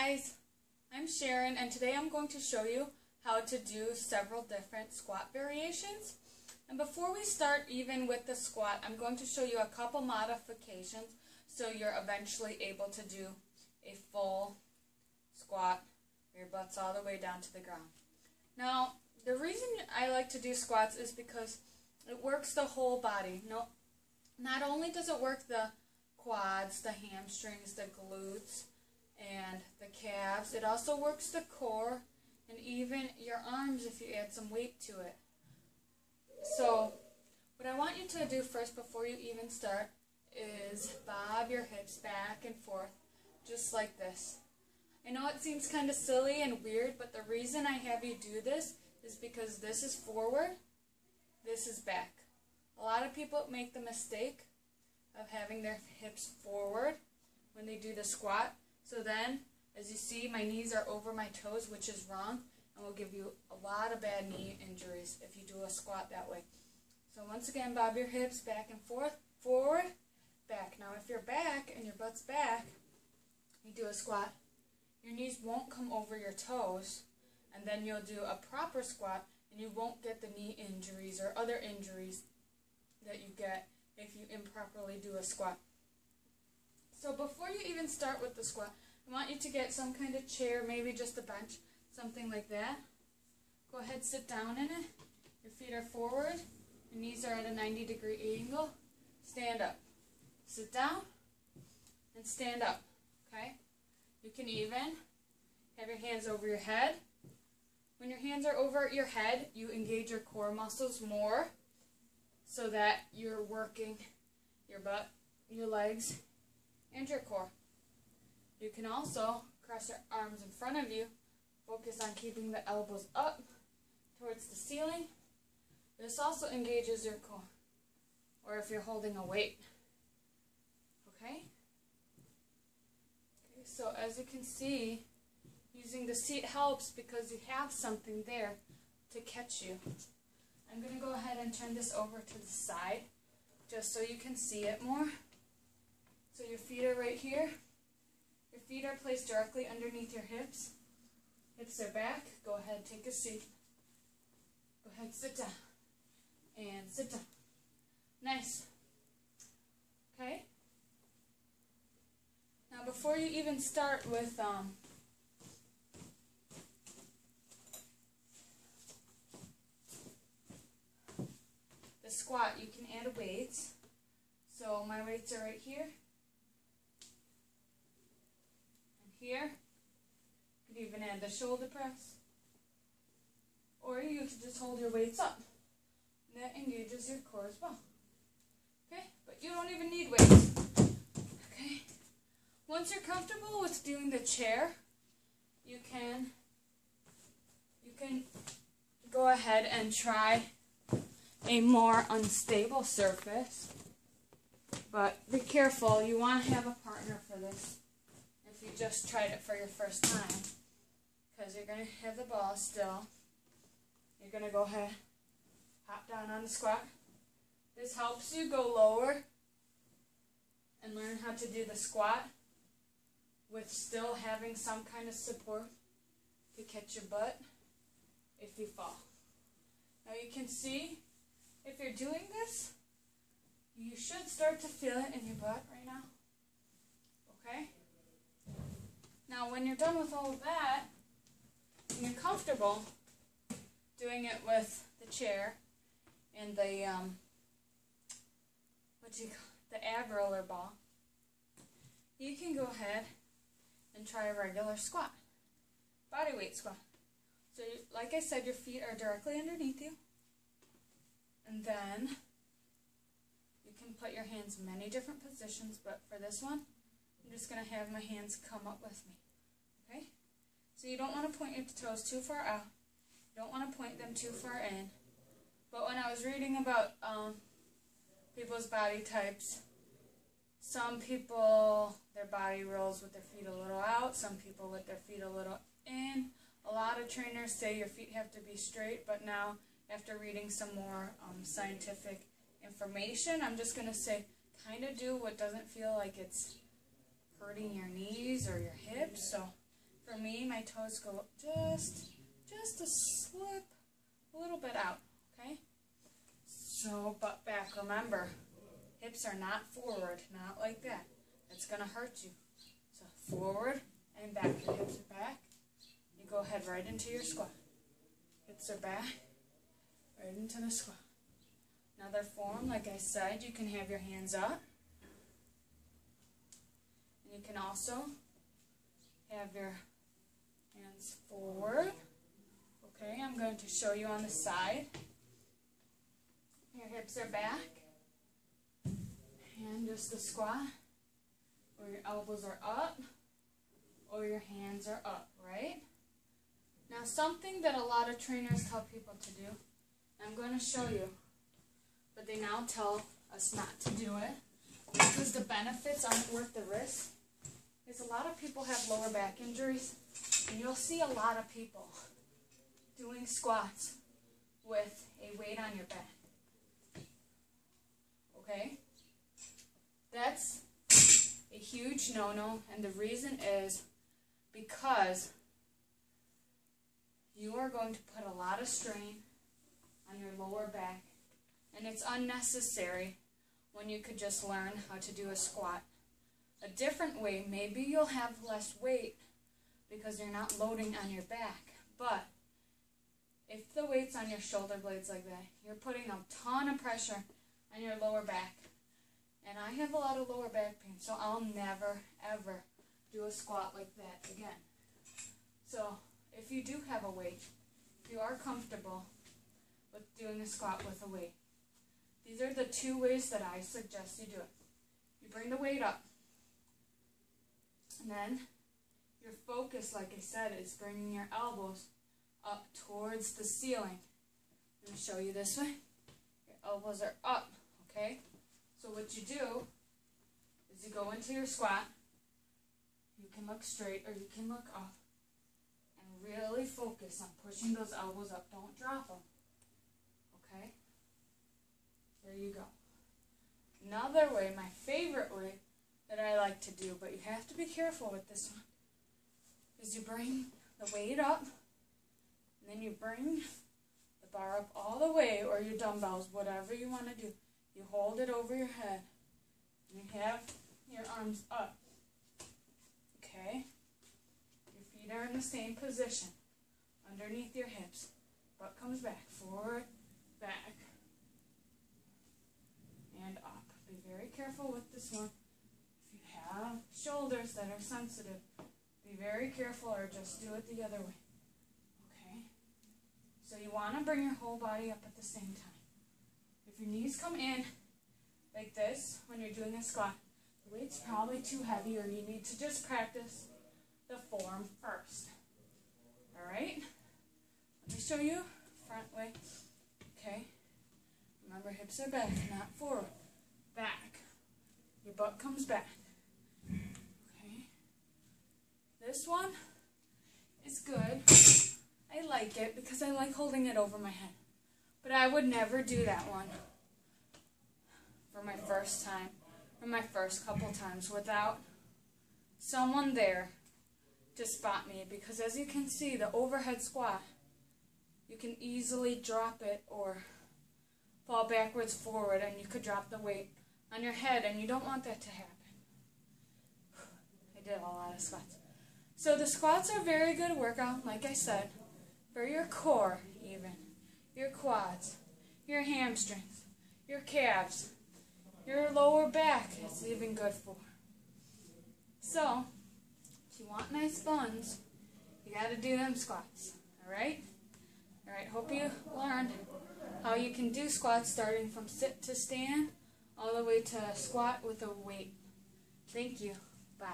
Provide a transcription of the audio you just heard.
guys, I'm Sharon, and today I'm going to show you how to do several different squat variations. And before we start even with the squat, I'm going to show you a couple modifications so you're eventually able to do a full squat where your butt's all the way down to the ground. Now, the reason I like to do squats is because it works the whole body. Not only does it work the quads, the hamstrings, the glutes, and the calves, it also works the core and even your arms if you add some weight to it. So what I want you to do first before you even start is bob your hips back and forth just like this. I know it seems kind of silly and weird, but the reason I have you do this is because this is forward, this is back. A lot of people make the mistake of having their hips forward when they do the squat. So then, as you see, my knees are over my toes, which is wrong, and will give you a lot of bad knee injuries if you do a squat that way. So once again, bob your hips back and forth, forward, back. Now if you're back and your butt's back, you do a squat, your knees won't come over your toes, and then you'll do a proper squat, and you won't get the knee injuries or other injuries that you get if you improperly do a squat. So before you even start with the squat, I want you to get some kind of chair, maybe just a bench, something like that. Go ahead, sit down in it. Your feet are forward, your knees are at a 90-degree angle. Stand up. Sit down and stand up, okay? You can even have your hands over your head. When your hands are over your head, you engage your core muscles more so that you're working your butt, your legs, and your core. You can also cross your arms in front of you, focus on keeping the elbows up towards the ceiling. This also engages your core, or if you're holding a weight. Okay? So as you can see, using the seat helps because you have something there to catch you. I'm going to go ahead and turn this over to the side just so you can see it more. So your feet are right here. Your feet are placed directly underneath your hips. Hips are back. Go ahead, take a seat. Go ahead, sit down. And sit down. Nice. Okay? Now before you even start with the squat, you can add weights. So my weights are right here. Here, you could even add the shoulder press, or you could just hold your weights up. And that engages your core as well. Okay, but you don't even need weights. Okay, once you're comfortable with doing the chair, you can go ahead and try a more unstable surface. But be careful, you want to have a partner for this. You just tried it for your first time, because you're going to have the ball still. You're going to go ahead, hop down on the squat. This helps you go lower and learn how to do the squat with still having some kind of support to catch your butt if you fall. Now you can see, if you're doing this, you should start to feel it in your butt right now. Okay? Now, when you're done with all of that, and you're comfortable doing it with the chair and the the ab roller ball, you can go ahead and try a regular squat, bodyweight squat. So, like I said, your feet are directly underneath you, and then you can put your hands in many different positions. But for this one, I'm just going to have my hands come up with me. Okay? So you don't want to point your toes too far out. You don't want to point them too far in. But when I was reading about people's body types, some people, their body rolls with their feet a little out. Some people with their feet a little in. A lot of trainers say your feet have to be straight. But now, after reading some more scientific information, I'm just going to say kind of do what doesn't feel like it's hurting your knees or your hips. So For me, my toes go just a slip, a little bit out, okay? So, butt back, remember, hips are not forward, not like that. It's going to hurt you. So, forward and back. Your hips are back. You go ahead right into your squat. Hips are back, right into the squat. Another form, like I said, you can have your hands up. And you can also have your hands forward. Okay, I'm going to show you on the side. Your hips are back. And just the squat. Or your elbows are up. Or your hands are up, right? Now something that a lot of trainers tell people to do, I'm going to show you, but they now tell us not to do it because the benefits aren't worth the risk, is a lot of people have lower back injuries, and you'll see a lot of people doing squats with a weight on your back. Okay? That's a huge no-no, and the reason is because you are going to put a lot of strain on your lower back, and it's unnecessary when you could just learn how to do a squat a different way. Maybe you'll have less weight because you're not loading on your back, but if the weight's on your shoulder blades like that, you're putting a ton of pressure on your lower back, and I have a lot of lower back pain, so I'll never ever do a squat like that again. So if you do have a weight, if you are comfortable with doing a squat with a weight, these are the two ways that I suggest you do it. You bring the weight up, and then your focus, like I said, is bringing your elbows up towards the ceiling. I'm going to show you this way. Your elbows are up, okay? So what you do is you go into your squat. You can look straight or you can look up. Really focus on pushing those elbows up. Don't drop them. Okay? There you go. Another way, my favorite way that I like to do, but you have to be careful with this one, is you bring the weight up, and then you bring the bar up all the way, or your dumbbells, whatever you want to do. You hold it over your head, and you have your arms up. Okay? Feet are in the same position, underneath your hips. Butt comes back, forward, back, and up. Be very careful with this one. If you have shoulders that are sensitive, be very careful, or just do it the other way. Okay? So you want to bring your whole body up at the same time. If your knees come in like this when you're doing a squat, the weight's probably too heavy, or you need to just practice the form first. Alright? Let me show you front way. Okay? Remember, hips are back, not forward. Back. Your butt comes back. Okay? This one is good. I like it because I like holding it over my head. But I would never do that one for my first time, or my first couple times, without someone there to spot me, because as you can see, the overhead squat, you can easily drop it or fall backwards forward, and you could drop the weight on your head, and you don't want that to happen. I did a lot of squats. So the squats are a very good workout, like I said, for your core even, your quads, your hamstrings, your calves, your lower back it's even good for. So, if you want nice buns, you got to do them squats, alright? Alright, hope you learned how you can do squats starting from sit to stand all the way to squat with a weight. Thank you. Bye.